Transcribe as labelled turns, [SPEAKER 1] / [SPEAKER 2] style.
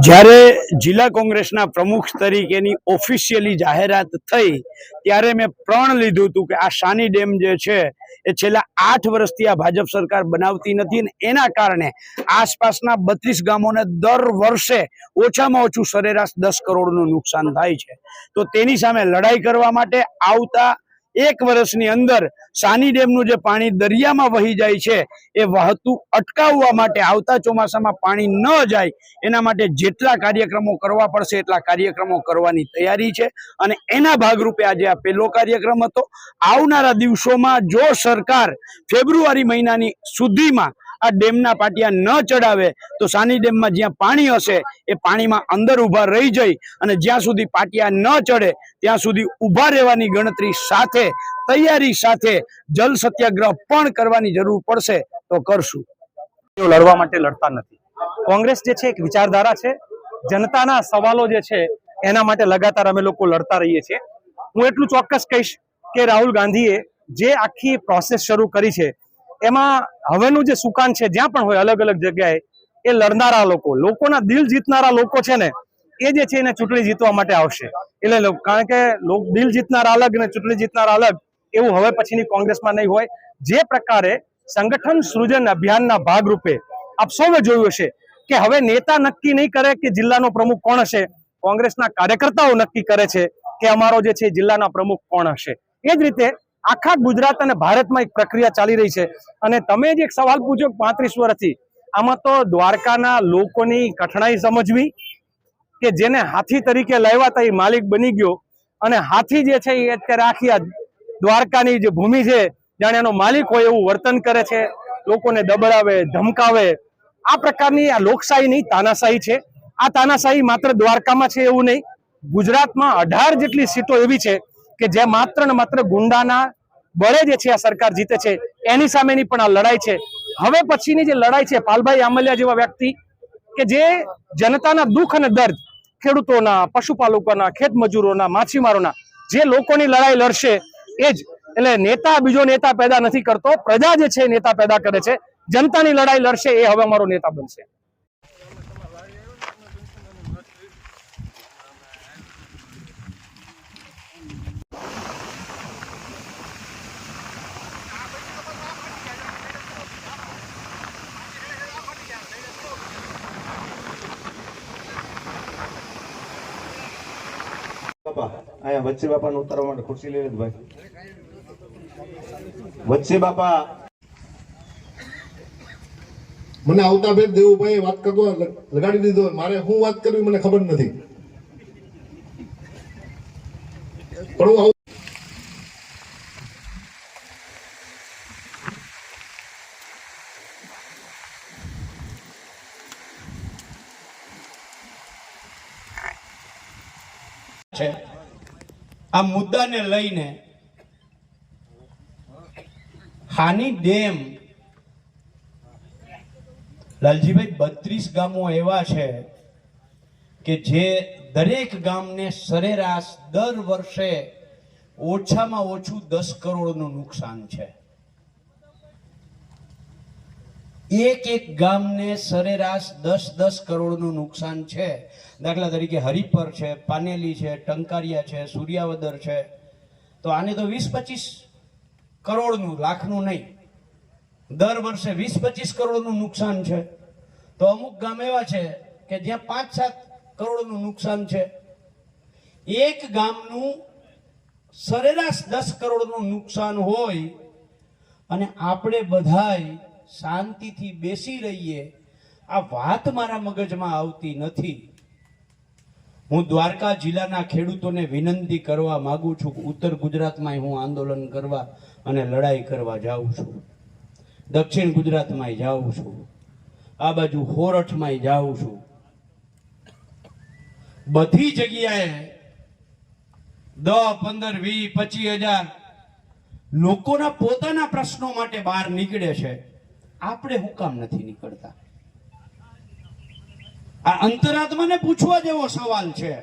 [SPEAKER 1] જ્યારે જિલ્લા કોંગ્રેસના પ્રમુખ તરીકેની ઓફિશિયલી જાહેરાત થઈ ત્યારે મેં પ્રણ લીધું હતું કે આ શાની ડેમ જે છે એ છેલ્લા 8 વર્ષથી આ ભાજપ સરકાર બનાવતી નથી અને એના કારણે આસપાસના 32 ગામોને દર વર્ષે ઓછામાં ઓછું સરેરાશ 10 કરોડનું નુકસાન થાય છે। તો તેની સામે લડાઈ કરવા માટે આવતા 1 વર્ષની અંદર શાની ડેમનું જે પાણી દરિયામાં વહી જાય છે એ વહતું અટકાવવા માટે આવતા ચોમાસામાં પાણી ન જાય એના માટે જેટલા કાર્યક્રમો કરવા પડશે એટલા કાર્યક્રમો કરવાની તૈયારી છે અને એના ભાગરૂપે આજે આ પહેલો કાર્યક્રમ હતો। આવનારા દિવસોમાં જો સરકાર ફેબ્રુઆરી મહિનાની સુધીમાં આ ડેમના પાટિયા ન ચડાવે તો શાની ડેમમાં જ્યાં પાણી હશે એ પાણીમાં અંદર ઊભા રહી જાય અને જ્યાં સુધી પાટિયા ન ચડે ત્યાં સુધી ઊભા રહેવાની ગણતરી સાથે તૈયારી સાથે જલ સત્યાગ્રહ પણ કરવાની જરૂર પડશે તો કરશું।
[SPEAKER 2] લડવા માટે લડતા નથી। કોંગ્રેસ જે છે એક વિચારધારા છે, જનતાના સવાલો જે છે એના માટે લગાતાર અમે લોકો લડતા રહીએ છીએ। હું એટલું ચોક્કસ કહીશ કે રાહુલ ગાંધીએ જે આખી પ્રોસેસ શરૂ કરી છે એમાં હવેનું જે સુકાન છે જ્યાં પણ હોય અલગ અલગ જગ્યાએ એ લડનારા લોકોના દિલ જીતનારા લોકો છે ને એ જે છે એને ચૂંટણી જીતવા માટે આવશે। એટલે કારણ કે દિલ જીતનારા અલગ અને ચૂંટણી જીતનારા અલગ એવું હવે પછીની કોંગ્રેસમાં નહીં હોય। જે પ્રકારે સંગઠન સૃજન અભિયાનના ભાગરૂપે આપ સૌએ જોયું હશે કે હવે નેતા નક્કી નહીં કરે કે જિલ્લાનો પ્રમુખ કોણ હશે, કોંગ્રેસના કાર્યકર્તાઓ નક્કી કરે છે કે અમારો જે છે જિલ્લાના પ્રમુખ કોણ હશે। એ જ રીતે આખા ગુજરાત અને ભારતમાં એક પ્રક્રિયા ચાલી રહી છે। અને તમે જે એક સવાલ પૂછ્યો 35 વર્ષથી, આમાં તો દ્વારકાના લોકોની કઠણાઈ સમજવી કે જેને હાથી તરીકે લાવ્યા હતા એ માલિક બની ગયો અને હાથી જે છે એ અત્યારે આખી આ દ્વારકાની જે ભૂમિ છે જાણે એનો માલિક હોય એવું વર્તન કરે છે, લોકોને દબડાવે ધમકાવે। આ પ્રકારની આ લોકશાહીની તાનાશાહી છે। આ તાનાશાહી માત્ર દ્વારકામાં છે એવું નહીં, ગુજરાતમાં 18 જેટલી સીટો એવી છે કે જે માત્ર ને માત્ર ગુંડાના બળે જે છે આ સરકાર જીતે છે। એની સામેની પણ આ લડાઈ છે। હવે પછીની જે લડાઈ છે, પાલભાઈ આંબલિયા જેવા વ્યક્તિ કે જે જનતાના દુઃખ અને દર્દ, ખેડૂતોના, પશુપાલકોના, ખેત મજૂરોના, માછીમારોના જે લોકોની લડાઈ લડશે એ જ। એટલે નેતા બીજો નેતા પેદા નથી કરતો, પ્રજા જે છે નેતા પેદા કરે છે। જનતાની લડાઈ લડશે એ હવે અમારો નેતા બનશે।
[SPEAKER 3] અહીંયા વચ્ચે બાપાને ઉતારવા માટે ખુરશી લઈ લે ભાઈ। વચ્ચે બાપા
[SPEAKER 4] મને આવતા ભેદ દેવુભાઈ વાત કરતો લગાડી દીધો, મારે હું વાત કરવી મને ખબર નથી પણ હું
[SPEAKER 1] આ મુદ્દાને લઈને હાની ડેમ લાલજીભાઈ 32 ગામો એવા છે કે જે દરેક ગામને સરેરાશ દર વર્ષે ઓછામાં ઓછું 10 કરોડનું નુકસાન છે। એક ગામને સરેરાશ 10 કરોડનું નુકસાન છે। દાખલા તરીકે હરિપર છે, પાનેલી છે, ટંકારિયા છે, સૂર્યાવદર છે, તો આને તો 20-25 કરોડનું, લાખનું નહીં, દર વર્ષે 20-25 કરોડનું નુકસાન છે। તો અમુક ગામ એવા છે કે જ્યાં 5-7 કરોડનું નુકસાન છે। એક ગામનું સરેરાશ 10 કરોડનું નુકસાન હોય અને આપણે બધાય શાંતિથી બેસી રહીએ, આ વાત મારા મગજમાં આવતી નથી। હું દ્વારકા જિલ્લાના ખેડૂતોને વિનંતી કરવા માંગુ છું કે ઉત્તર ગુજરાતમાં હું આંદોલન કરવા અને લડાઈ કરવા જાઉં છું, દક્ષિણ ગુજરાતમાં જાઉં છું, આ બાજુ હોરઠમાં જાઉં છું। બધી જગ્યાએ 10, 15, 20, 25 હજાર લોકોના પોતાના પ્રશ્નો માટે બહાર નીકળે છે, આપણે હું કામ નથી નીકળતા? આ અંતરાત્માને પૂછવા જેવો સવાલ છે।